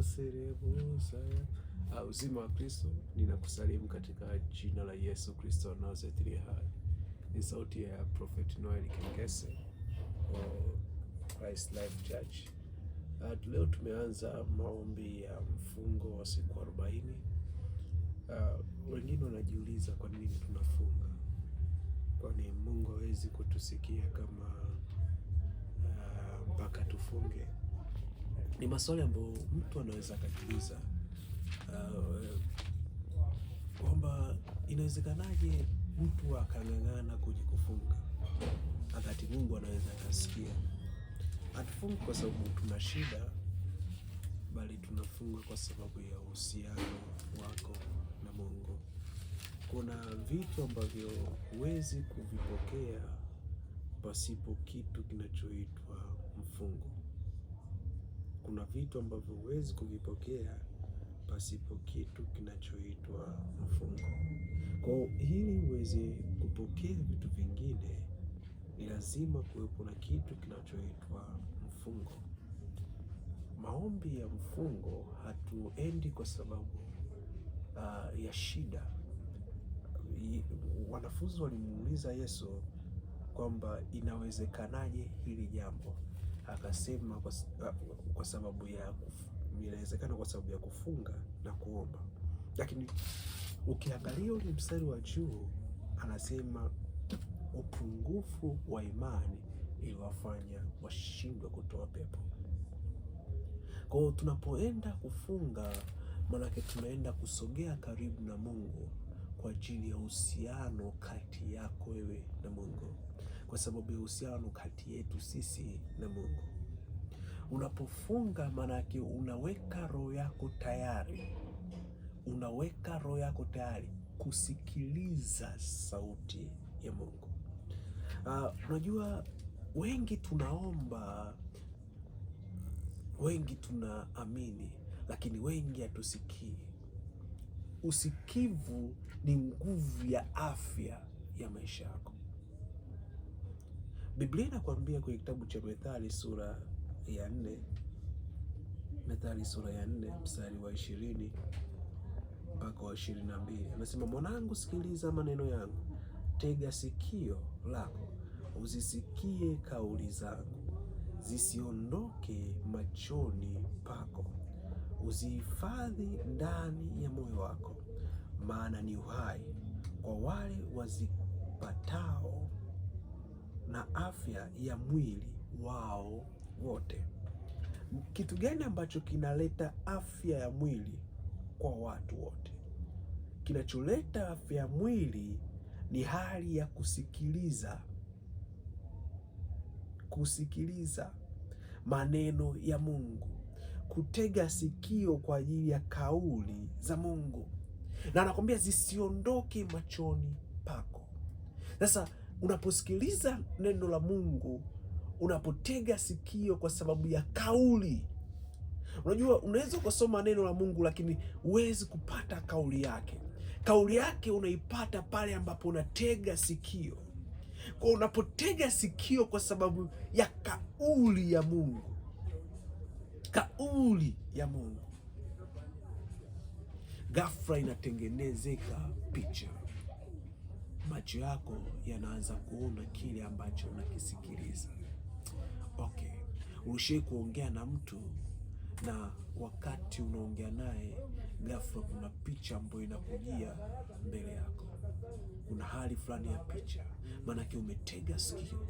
maserebusa. Uzima wa Kristo, ninakusalimu katika jina la Yesu Kristo wa Nazareti aliye hai. Ni sauti ya Prophet Noel Kengese wa Christ Life Church. Leo tumeanza maombi ya mfungo wa siku 40. Wengine wanajiuliza kwa nini tunafunga? Kwani Mungu hawezi kutusikia kama mpaka tufunge? Ni maswali ambayo mtu anaweza kujiuliza, kwamba inawezekanaje mtu akang'ang'ana kujikufunga wakati Mungu anaweza kusikia. Hatufungi kwa sababu tuna shida, bali tunafunga kwa sababu ya uhusiano wako na Mungu. Kuna vitu ambavyo huwezi kuvipokea pasipo kitu kinachoitwa mfungo. Kuna vitu ambavyo huwezi kuvipokea pasipo kitu kinachoitwa mfungo. Kwa ili uweze kupokea vitu vingine, ni lazima kuwepo na kitu kinachoitwa mfungo. Maombi ya mfungo hatuendi kwa sababu ya shida. Wanafunzi walimuuliza Yesu kwamba inawezekanaje hili jambo, akasema kwa sababu ya inawezekana kwa sababu ya kufunga na kuomba. Lakini ukiangalia ule mstari wa juu, anasema upungufu wa imani iliwafanya washindwe kutoa pepo. Kwa hiyo tunapoenda kufunga, maanake tunaenda kusogea karibu na Mungu kwa ajili ya uhusiano kati yako wewe na Mungu, kwa sababu ya uhusiano kati yetu sisi na Mungu. Unapofunga, maanake unaweka roho yako tayari, kusikiliza sauti ya Mungu. Unajua, wengi tunaomba, wengi tunaamini, lakini wengi hatusikii. Usikivu ni nguvu ya afya ya maisha yako. Biblia inakwambia kwenye kitabu cha Methali sura ya 4, mstari wa 20 mpaka wa 22, anasema, mwanangu, sikiliza maneno yangu, tega sikio lako uzisikie kauli zangu, zisiondoke machoni pako, uzihifadhi ndani ya moyo wako, maana ni uhai kwa wale wazipatao na afya ya mwili wao wote. Kitu gani ambacho kinaleta afya ya mwili kwa watu wote? Kinacholeta afya ya mwili ni hali ya kusikiliza maneno ya Mungu, kutega sikio kwa ajili ya kauli za Mungu, na anakwambia zisiondoke machoni pako. Sasa unaposikiliza neno la Mungu, unapotega sikio kwa sababu ya kauli. Unajua, unaweza kusoma neno la Mungu lakini huwezi kupata kauli yake. Kauli yake unaipata pale ambapo unatega sikio. Kwa unapotega sikio kwa sababu ya kauli ya Mungu, ghafla inatengenezeka picha. Macho yako yanaanza kuona kile ambacho unakisikiliza. Okay, ulishai kuongea na mtu, na wakati unaongea naye, ghafla kuna picha ambayo inakujia mbele yako. Kuna hali fulani ya picha, maanake umetega sikio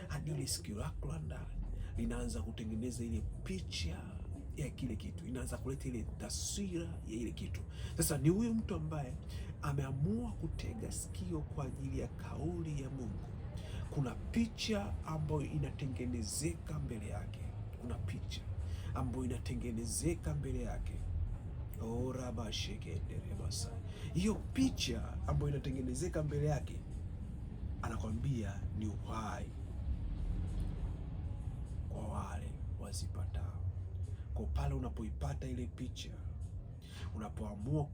hadi ile sikio lako la ndani linaanza kutengeneza ile picha ya kile kitu, inaanza kuleta ile taswira ya ile kitu. Sasa ni huyu mtu ambaye ameamua kutega sikio kwa ajili ya kauli ya Mungu. Kuna picha ambayo inatengenezeka mbele yake, hiyo picha ambayo inatengenezeka mbele yake, anakwambia ni uhai kwa wale wazipatao. Kwa pale unapoipata ile picha, unapoamua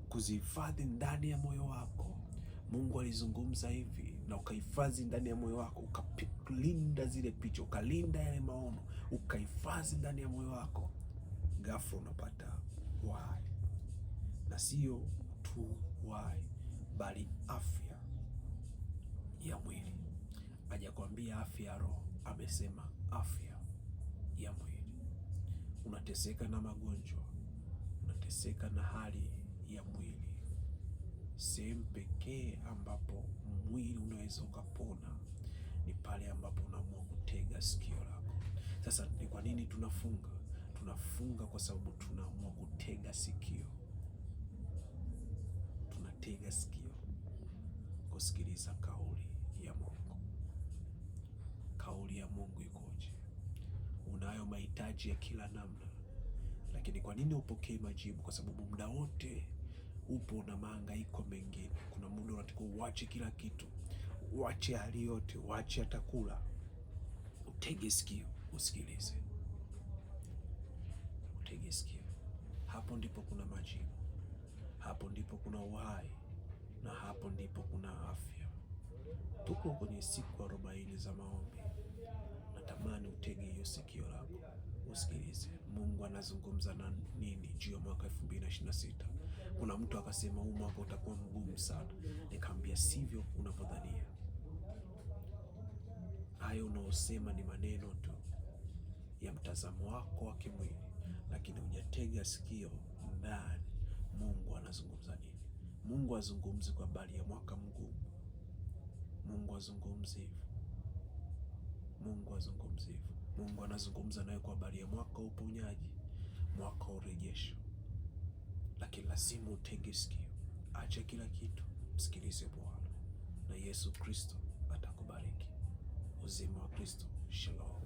kuzihifadhi ndani ya moyo wako, Mungu alizungumza hivi, na ukahifadhi ndani ya moyo wako, ukalinda zile picha, ukalinda yale maono, ukahifadhi ndani ya moyo wako, ghafla unapata uhai, na sio tu uhai, bali afya ya mwili. Hajakwambia afya ya roho, amesema afya ya mwili. Unateseka na magonjwa, unateseka na hali ya mwili, sehemu pekee ambapo mwili unaweza ukapona ni pale ambapo unaamua kutega sikio lako. Sasa ni kwa nini tunafunga? Tunafunga kwa sababu tunaamua kutega sikio. Tunatega sikio kusikiliza kauli ya Mungu. Kauli ya Mungu ikoje? Unayo mahitaji ya kila namna, lakini kwa nini upokee majibu? Kwa sababu muda wote upo na mahangaiko mengine. Kuna muda unataka uache kila kitu, uache hali yote, uache hata kula, utege sikio usikilize. Utege sikio. Hapo ndipo kuna majibu, hapo ndipo kuna uhai, na hapo ndipo kuna afya. Tuko kwenye siku 40 za maombi. Natamani utege hiyo sikio lako usikilize Mungu anazungumza na nini juu ya mwaka 2026. Kuna mtu akasema huu mwaka utakuwa mgumu sana. Nikamwambia sivyo unavyodhania. Hayo unaosema ni maneno tu ya mtazamo wako wa kimwili, lakini hujatega sikio ndani Mungu anazungumza nini. Mungu azungumzi kwa habari ya mwaka mgumu. Mungu azungumzi hivyo. Mungu azungumzi hivyo. Mungu anazungumza naye kwa habari ya mwaka wa uponyaji, mwaka wa urejesho. Lakini lazima utege sikio. Acha kila kitu, msikilize Bwana, na Yesu Kristo atakubariki. Uzima wa Kristo. Shalom.